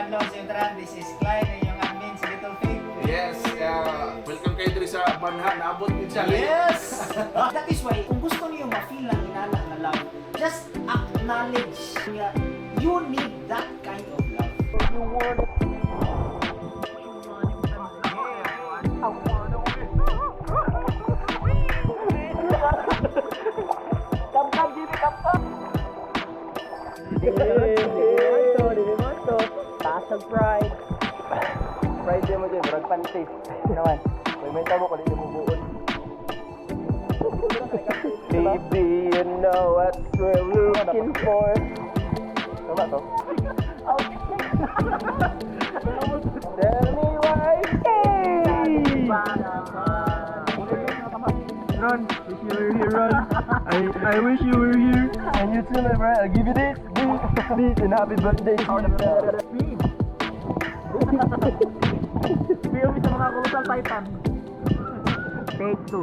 adlaw sa Yutran. This is Clyde, yung admin sa Little Pig. Yes, welcome kayo dito sa Banha. Naabot din siya. Yes! That is why, kung gusto niyo ma-feel ang inana na love, just acknowledge nga you need that kind of love. You want it. Taas pride. Pride din mo dyan, Murag panty. Naman, may menta mo kung hindi mo buon. Baby, you know what we're looking for. Tama to? Tell me why. Hey! Ron, wish you were here, Ron. I wish you were here. And you too, my bro. I'll give you this. Please, and happy birthday. Feel me sa mga kulusang Titan. Take 2.